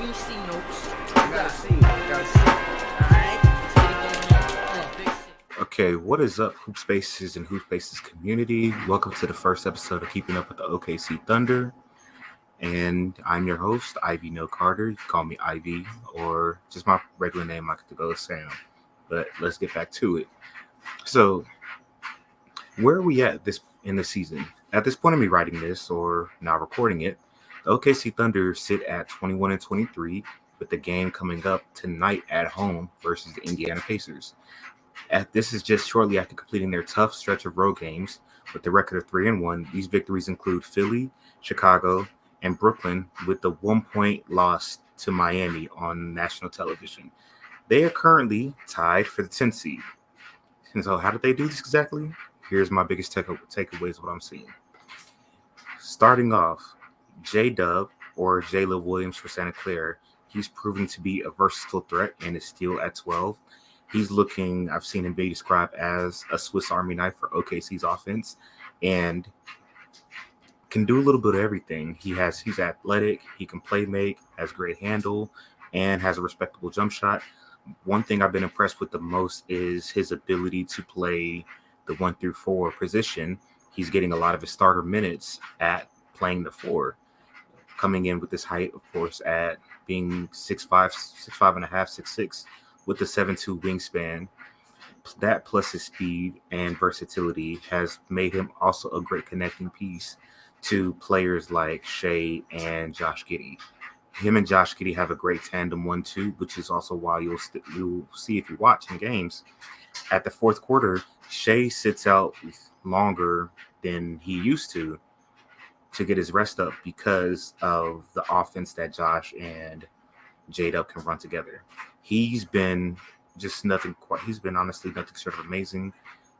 VC notes. You gotta sing. You gotta sing. Alright, say it again. Big six. Okay, what is up, HoopSpaces and HoopSpaces community? Welcome to the first episode of Keeping Up with the OKC Thunder. And I'm your host, Ivy No Carter. You can call me Ivy, or just my regular name, I could go Sam. But let's get back to it. So, where are we at this in the season? At this point of me writing this or now recording it, the OKC Thunder sit at 21 and 23, with the game coming up tonight at home versus the Indiana Pacers. This is just shortly after completing their tough stretch of road games with the record of 3-1. These victories include Philly, Chicago, and Brooklyn, with the 1 point loss to Miami on national television. They are currently tied for the 10th seed. And so, how did they do this exactly? Here's my biggest takeaways of what I'm seeing. Starting off, J-Dub, or Jayla Williams for Santa Clara, he's proven to be a versatile threat and is still at 12. I've seen him be described as a Swiss Army knife for OKC's offense and can do a little bit of everything. He's athletic, he can play make, has great handle, and has a respectable jump shot. One thing I've been impressed with the most is his ability to play the 1 through 4 position. He's getting a lot of his starter minutes at playing the 4, coming in with his height, of course, at being 6'5", 6'5 and a half, 6'6", with the 7'2" wingspan. That plus his speed and versatility has made him also a great connecting piece to players like Shea and Josh Giddey. Him and Josh Giddey have a great tandem 1-2, which is also why you'll see if you watch in games. At the fourth quarter, Shea sits out longer than he used to get his rest up because of the offense that Josh and J-Dub can run together. He's been honestly nothing short of amazing.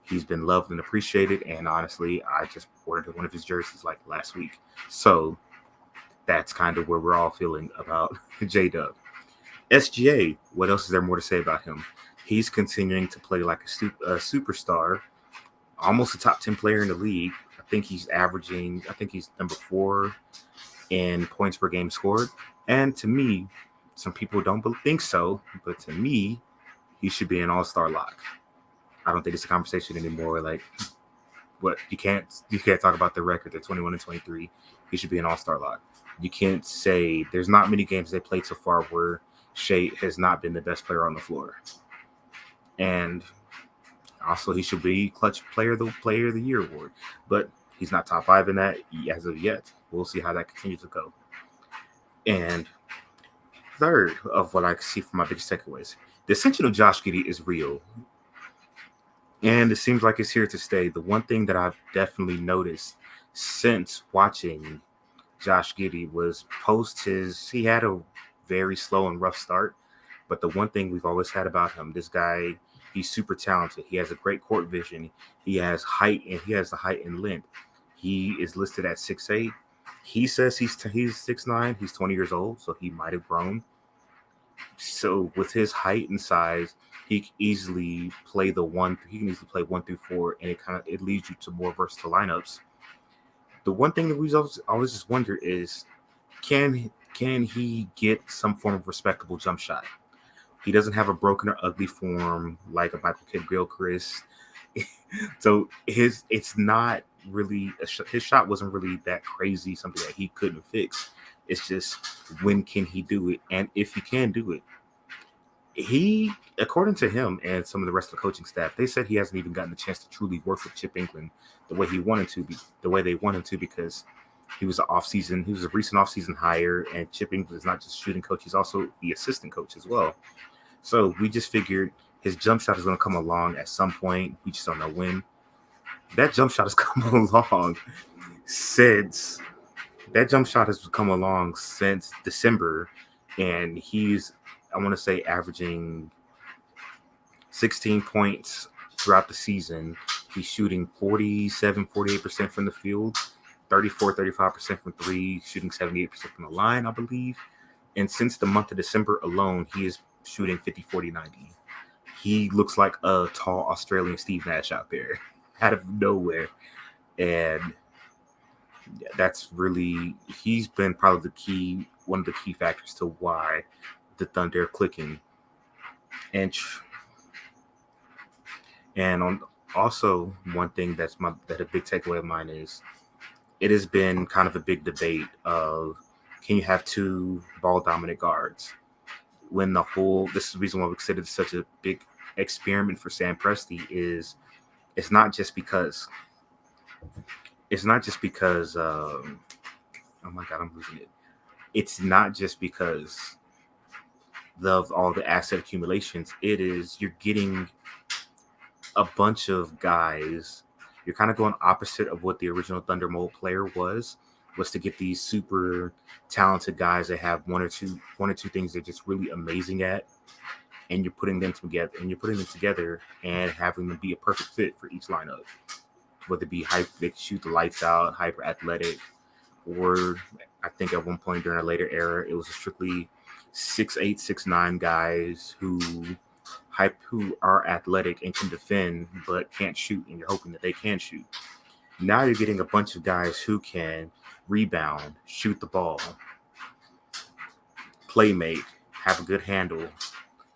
He's been loved and appreciated, and honestly, I just ordered one of his jerseys like last week. So that's kind of where we're all feeling about J-Dub. SGA, what else is there more to say about him? He's continuing to play like a superstar, almost a top 10 player in the league. I think he's number 4 in points per game scored. And to me, some people don't think so, but to me, he should be an all-star lock. I don't think it's a conversation anymore. Like, what you can't talk about the record. They're 21 and 23. He should be an all-star lock. You can't say there's not many games they played so far where Shea has not been the best player on the floor. And also, he should be clutch player of the year award. But he's not top 5 in that as of yet. We'll see how that continues to go. And third of what I see from my biggest takeaways, the ascension of Josh Giddey is real. And it seems like it's here to stay. The one thing that I've definitely noticed since watching Josh Giddey was he had a very slow and rough start. But the one thing we've always had about him, this guy, he's super talented. He has a great court vision. He has height, and he has the height and length. He is listed at 6'8". He says he's 6'9". He's 20 years old, so he might have grown. So with his height and size, he can easily play 1 through 4, and it leads you to more versatile lineups. The one thing that we always just wonder is, can he get some form of respectable jump shot? He doesn't have a broken or ugly form like a Michael Kidd-Gilchrist. So his shot wasn't really that crazy, something that he couldn't fix. It's just, when can he do it? And if he can do it, he, according to him and some of the rest of the coaching staff, they said he hasn't even gotten the chance to truly work with Chip England the way they want him to, because he was a recent offseason hire, and Chip England is not just shooting coach, he's also the assistant coach as well. So we just figured his jump shot is going to come along at some point. We just don't know when. That jump shot has come along since December, and he's, I want to say, averaging 16 points throughout the season. He's shooting 48% from the field, 35% from 3, shooting 78% from the line, I believe. And since the month of December alone, he is shooting 50-40-90. He looks like a tall Australian Steve Nash out there, out of nowhere. And he's been probably the key one of the key factors to why the Thunder are clicking. And and on also one thing that a big takeaway of mine is it has been kind of a big debate of can you have two ball dominant guards when this is the reason why we consider it such a big experiment for Sam Presti is it's not just because oh my god, I'm losing it. It's not just because of all the asset accumulations. It is you're getting a bunch of guys. You're kind of going opposite of what the original Thunder mold player was to get these super talented guys that have one or two things they're just really amazing at, and you're putting them together and having them be a perfect fit for each lineup. Whether it be they can shoot the lights out, hyper athletic, or I think at one point during a later era, it was strictly 6'8", 6'9" guys who are athletic and can defend but can't shoot, and you're hoping that they can shoot. Now you're getting a bunch of guys who can rebound, shoot the ball, play make, have a good handle,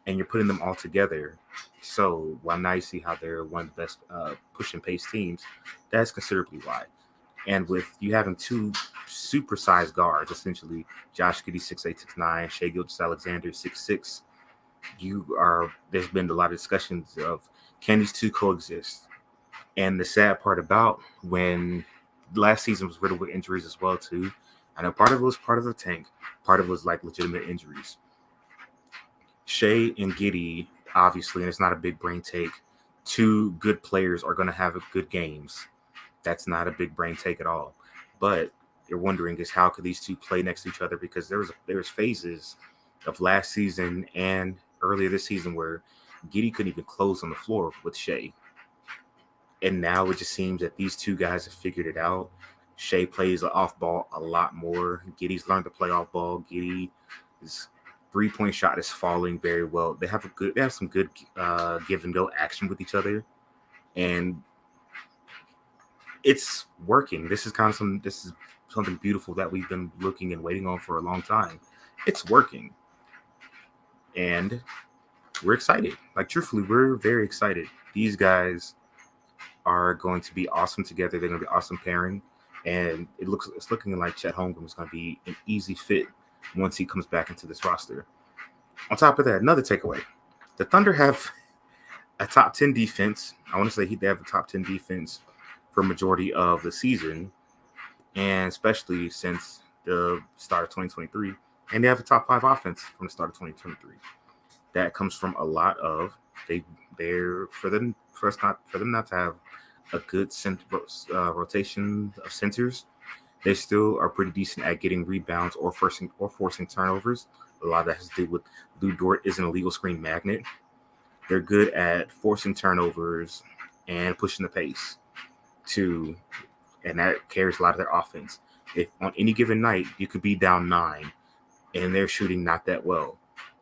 and you're putting them all together. So while now you see how they're one of the best push and pace teams, that's considerably why. And with you having two super-sized guards, essentially Josh Giddey 6'8", 6'9", Shai Gilgeous-Alexander 6'6", there's been a lot of discussions of can these two coexist. And the sad part about when last season was riddled with injuries as well too. I know part of it was part of the tank, part of it was like legitimate injuries. Shai and Giddey, obviously, and it's not a big brain take, two good players are going to have good games. That's not a big brain take at all. But you're wondering is how could these two play next to each other, because there was phases of last season and earlier this season where Giddey couldn't even close on the floor with Shai. And now it just seems that these two guys have figured it out. Shai plays off ball a lot more. Giddey's learned to play off ball. Giddey's 3-point shot is falling very well. They have some good give and go action with each other, and it's working. This is something beautiful that we've been looking and waiting on for a long time. It's working, and we're excited. Like truthfully, we're very excited. These guys are going to be awesome together. They're going to be awesome pairing, and it's looking like Chet Holmgren is going to be an easy fit once he comes back into this roster. On top of that, another takeaway: the Thunder have a top 10 defense. I want to say they have a top 10 defense for a majority of the season, and especially since the start of 2023. And they have a top 5 offense from the start of 2023. That comes from a lot of for them not to have a good rotation of centers. They still are pretty decent at getting rebounds or forcing turnovers. A lot of that has to do with Lou Dort is an illegal screen magnet. They're good at forcing turnovers and pushing the pace too, and that carries a lot of their offense. If on any given night you could be down 9 and they're shooting not that well,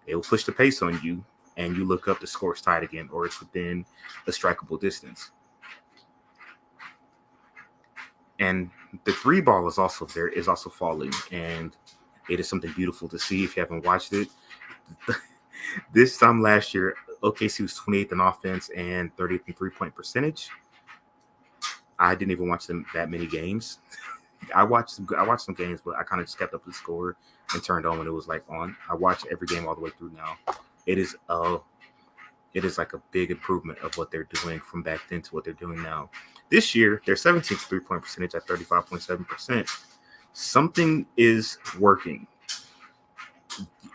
they will push the pace on you, and you look up, the score's tied again, or it's within a strikeable distance. And the 3 ball is also falling, and it is something beautiful to see if you haven't watched it. This time last year, OKC was 28th in offense and 30th in 3-point percentage. I didn't even watch them that many games. I watched some games, but I kind of just kept up the score and turned on when it was like on. I watch every game all the way through now. It is like a big improvement of what they're doing from back then to what they're doing now. This year, they're 17th 3-point percentage at 35.7%. Something is working.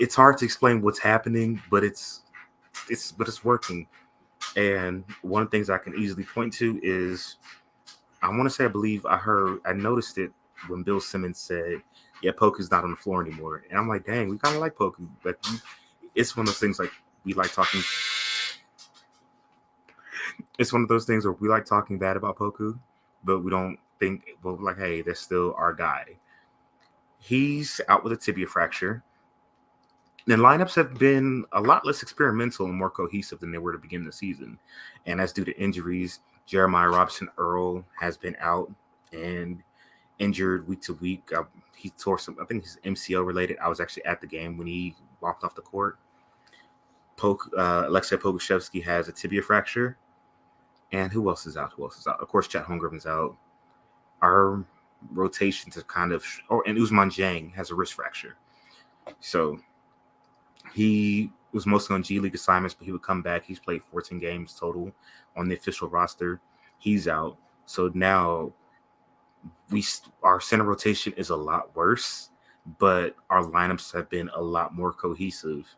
It's hard to explain what's happening, but it's working. And one of the things I can easily point to is, I want to say, I noticed it when Bill Simmons said, yeah, Poku's not on the floor anymore. And I'm like, dang, we kind of like Poku. But it's one of those things like we like talking. It's one of those things where we like talking bad about Poku, but we don't think, well, like, hey, that's still our guy. He's out with a tibia fracture. And lineups have been a lot less experimental and more cohesive than they were to begin the season. And that's due to injuries. Jeremiah Robinson Earl has been out and injured week to week. he tore some. I think he's MCL related. I was actually at the game when he walked off the court. Alexei Pokusevsky has a tibia fracture. And who else is out? Of course, Chet Holmgren is out. Our rotations are kind of, and Usman Jang has a wrist fracture. So he was mostly on G League assignments, but he would come back. He's played 14 games total on the official roster. He's out. So now our center rotation is a lot worse, but our lineups have been a lot more cohesive.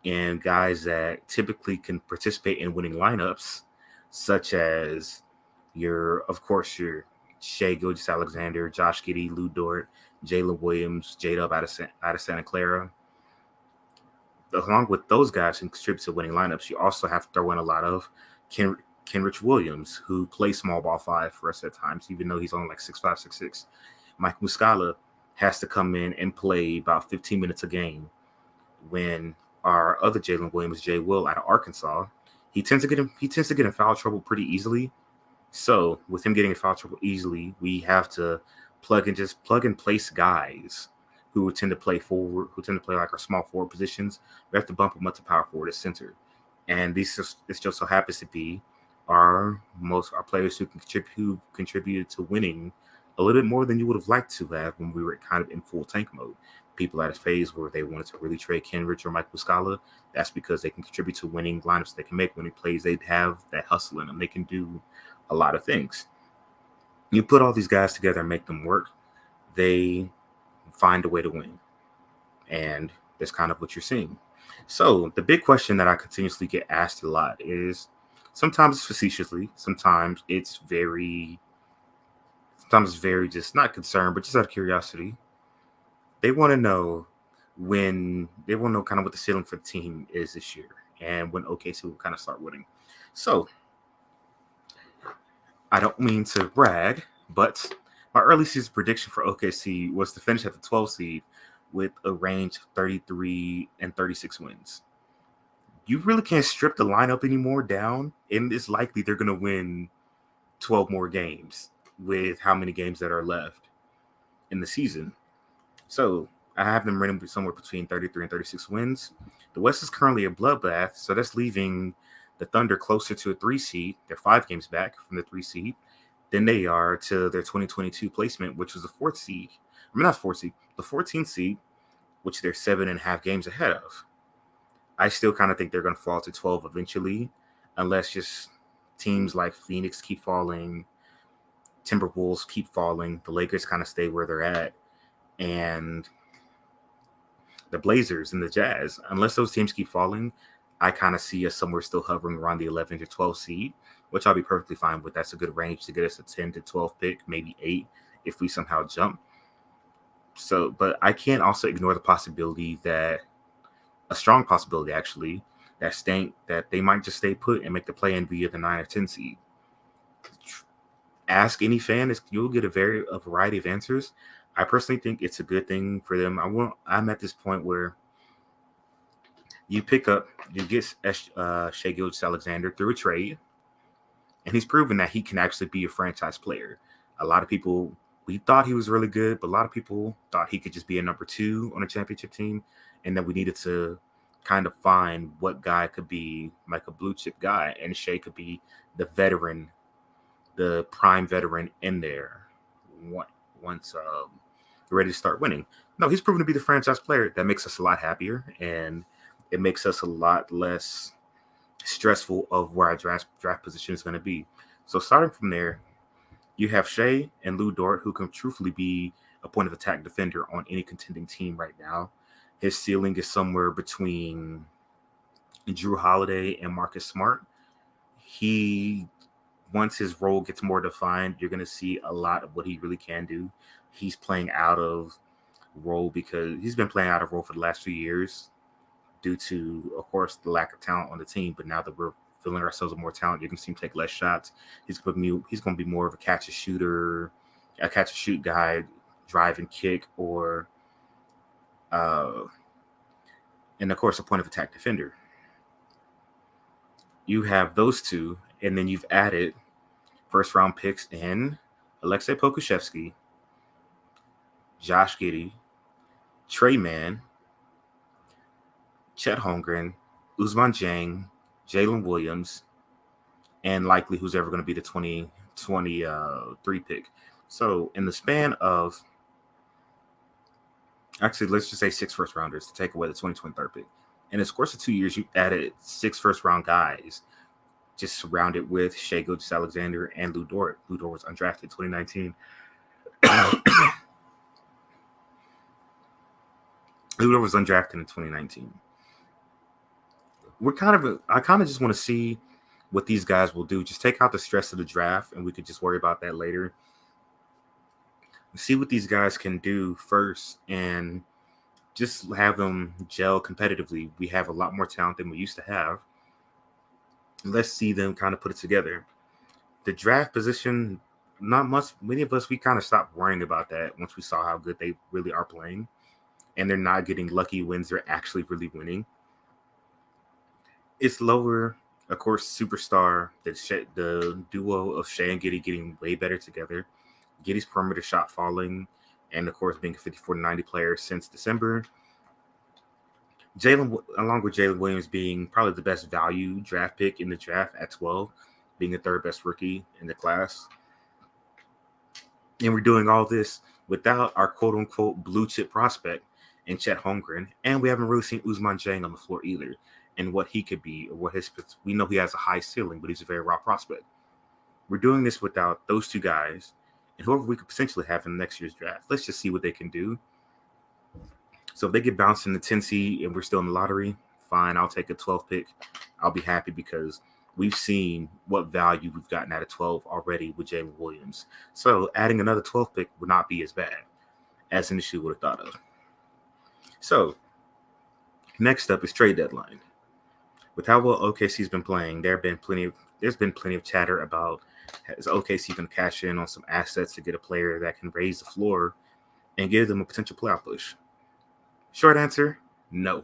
And guys that typically can participate in winning lineups, such as your Shea Gilgeous-Alexander, Josh Giddey, Lou Dort, Jalen Williams, J-Dub out of Santa Clara. Along with those guys who contribute to winning lineups, you also have to throw in a lot of Kenrich Williams, who plays small ball 5 for us at times, even though he's only like 6'5", 6'6". Mike Muscala has to come in and play about 15 minutes a game, when our other Jalen Williams, Jay Will out of Arkansas, he tends to get in foul trouble pretty easily. So with him getting in foul trouble easily, we have to plug and place guys who tend to play forward, who tend to play like our small forward positions. We have to bump them up to power forward at center. And this just so happens to be our players who contributed to winning a little bit more than you would have liked to have when we were kind of in full tank mode. People at a phase where they wanted to really trade Kenrich or Mike Muscala. That's because they can contribute to winning lineups. They can make winning plays. They have that hustle in them. They can do a lot of things. You put all these guys together and make them work, they find a way to win. And that's kind of what you're seeing. So the big question that I continuously get asked a lot is, sometimes it's facetiously, sometimes it's very just not concerned, but just out of curiosity. They want to know kind of what the ceiling for the team is this year and when OKC will kind of start winning. So I don't mean to brag, but my early season prediction for OKC was to finish at the 12th seed with a range of 33 and 36 wins. You really can't strip the lineup anymore down, and it's likely they're going to win 12 more games with how many games that are left in the season. So I have them running somewhere between 33 and 36 wins. The West is currently a bloodbath, so that's leaving the Thunder closer to a 3 seed. They're 5 games back from the 3 seed than they are to their 2022 placement, which was the 4th seed. I mean, not 4th seed, the 14th seed, which they're 7.5 games ahead of. I still kind of think they're going to fall to 12 eventually, unless just teams like Phoenix keep falling, Timberwolves keep falling, the Lakers kind of stay where they're at, and the Blazers and the Jazz, unless those teams keep falling, I kind of see us somewhere still hovering around the 11 to 12 seed, which I'll be perfectly fine with. That's a good range to get us a 10 to 12 pick, maybe 8 if we somehow jump. So, but I can't also ignore the possibility that, a strong possibility actually, that they might just stay put and make the play-in via the 9 or 10 seed. Ask any fan, you'll get a variety of answers. I personally think it's a good thing for them. I'm at this point where you get Shea Gilgeous-Alexander through a trade, and he's proven that he can actually be a franchise player. A lot of people, we thought he was really good, but a lot of people thought he could just be a number 2 on a championship team, and that we needed to kind of find what guy could be like a blue chip guy, and Shea could be the veteran, the prime veteran in there once ready to start winning. No, he's proven to be the franchise player. That makes us a lot happier, and it makes us a lot less stressful of where our draft position is going to be. So starting from there, you have Shea and Lou Dort, who can truthfully be a point of attack defender on any contending team right now. His ceiling is somewhere between Drew Holiday and Marcus Smart. Once his role gets more defined, you're going to see a lot of what he really can do. He's playing out of role because he's been playing out of role for the last few years due to, of course, the lack of talent on the team. But now that we're filling ourselves with more talent, you can see him take less shots. He's going to be more of a catch and shoot guy, drive and kick, or and of course a point of attack defender. You have those two, and then you've added first round picks in Alexei Pokusevsky, Josh Giddey, Trey Mann, Chet Holmgren, Usman Jang, Jalen Williams, and likely who's ever going to be the 2023 pick. So in the span of, actually, let's just say 6 first rounders to take away the 2023 pick. In the course of 2 years, you added 6 first round guys, just surrounded with Shai Gilgeous-Alexander and Lu Dort. Lu Dort was undrafted in 2019. Lu Dort was undrafted in 2019. I kind of just want to see what these guys will do. Just take out the stress of the draft, and we could just worry about that later. See what these guys can do first, and just have them gel competitively. We have a lot more talent than we used to have. Let's see them kind of put it together. The draft position, not much. Many of us, we kind of stopped worrying about that once we saw how good they really are playing, and they're not getting lucky wins. They're actually really winning. It's lower, of course, superstar, the duo of Shai and Giddey getting way better together. Giddey's perimeter shot falling, and of course, being a 54-90 player since December. Along with Jalen Williams being probably the best value draft pick in the draft at 12, being the third best rookie in the class. And we're doing all this without our quote-unquote blue chip prospect in Chet Holmgren, and we haven't really seen Usman Jang on the floor either. And what he could be, or we know he has a high ceiling, but he's a very raw prospect. We're doing this without those two guys, and whoever we could potentially have in next year's draft. Let's just see what they can do. So if they get bounced in the 10 seed and we're still in the lottery, fine, I'll take a 12 pick. I'll be happy because we've seen what value we've gotten out of 12 already with Jalen Williams. So adding another 12 pick would not be as bad as initially would have thought of. So next up is trade deadline. With how well OKC's been playing, there's been plenty of chatter about, is OKC going to cash in on some assets to get a player that can raise the floor and give them a potential playoff push? Short answer, no.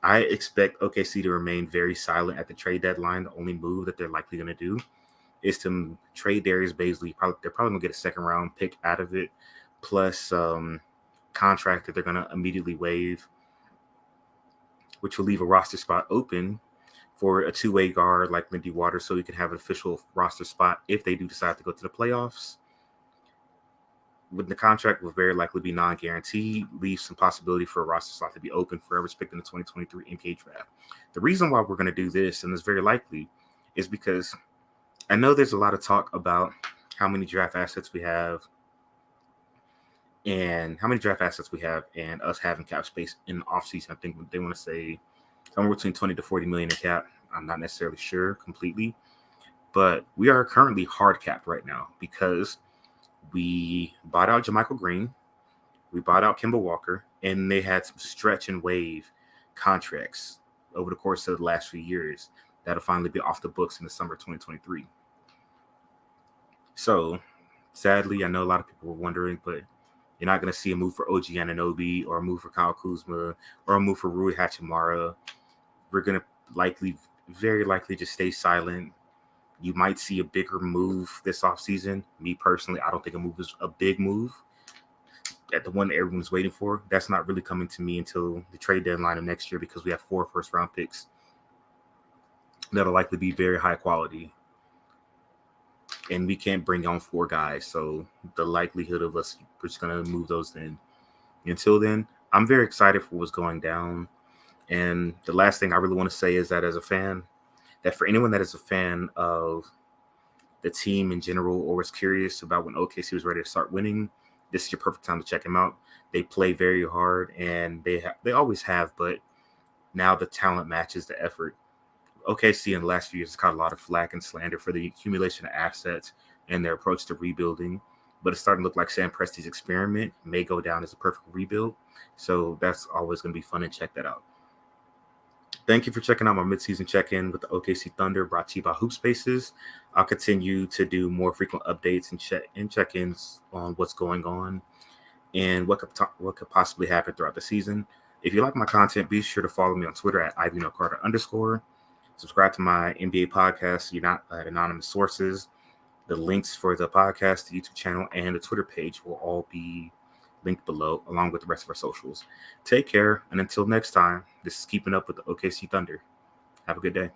I expect OKC to remain very silent at the trade deadline. The only move that they're likely going to do is to trade Darius Bazley. They're probably going to get a second round pick out of it, plus contract that they're going to immediately waive, which will leave a roster spot open for a two-way guard like Lindy Waters, so he can have an official roster spot if they do decide to go to the playoffs. With the contract will very likely be non-guaranteed, leaves some possibility for a roster slot to be open for every pick in the 2023 NBA draft. The reason why we're going to do this, and it's very likely, is because I know there's a lot of talk about how many draft assets we have and us having cap space in the offseason. I think they want to say somewhere between 20 to 40 million in cap. I'm not necessarily sure completely, but we are currently hard capped right now because we bought out JaMychal Green, we bought out Kemba Walker, and they had some stretch and wave contracts over the course of the last few years that'll finally be off the books in the summer of 2023. So, sadly, I know a lot of people were wondering, but you're not going to see a move for OG Anunoby or a move for Kyle Kuzma or a move for Rui Hachimura. We're going to very likely just stay silent. You might see a bigger move this offseason. Me personally, I don't think a move is a big move. At the one that everyone's waiting for, that's not really coming to me until the trade deadline of next year because we have 4 first-round picks that'll likely be very high quality. And we can't bring on 4 guys, so the likelihood of us just going to move those in. Until then, I'm very excited for what's going down. And the last thing I really want to say is that as a fan, that for anyone that is a fan of the team in general or is curious about when OKC was ready to start winning, this is your perfect time to check them out. They play very hard, and they always have, but now the talent matches the effort. OKC in the last few years has caught a lot of flack and slander for the accumulation of assets and their approach to rebuilding, but it's starting to look like Sam Presti's experiment may go down as a perfect rebuild, so that's always going to be fun and check that out. Thank you for checking out my midseason check-in with the OKC Thunder brought to you by HoopSpaces. I'll continue to do more frequent updates and check-ins on what's going on and what could possibly happen throughout the season. If you like my content, be sure to follow me on Twitter at @IvyNoCarter_. Subscribe to my NBA podcast, You're Not at Anonymous Sources. The links for the podcast, the YouTube channel, and the Twitter page will all be linked below, along with the rest of our socials. Take care, and until next time, this is Keeping Up with the OKC Thunder. Have a good day.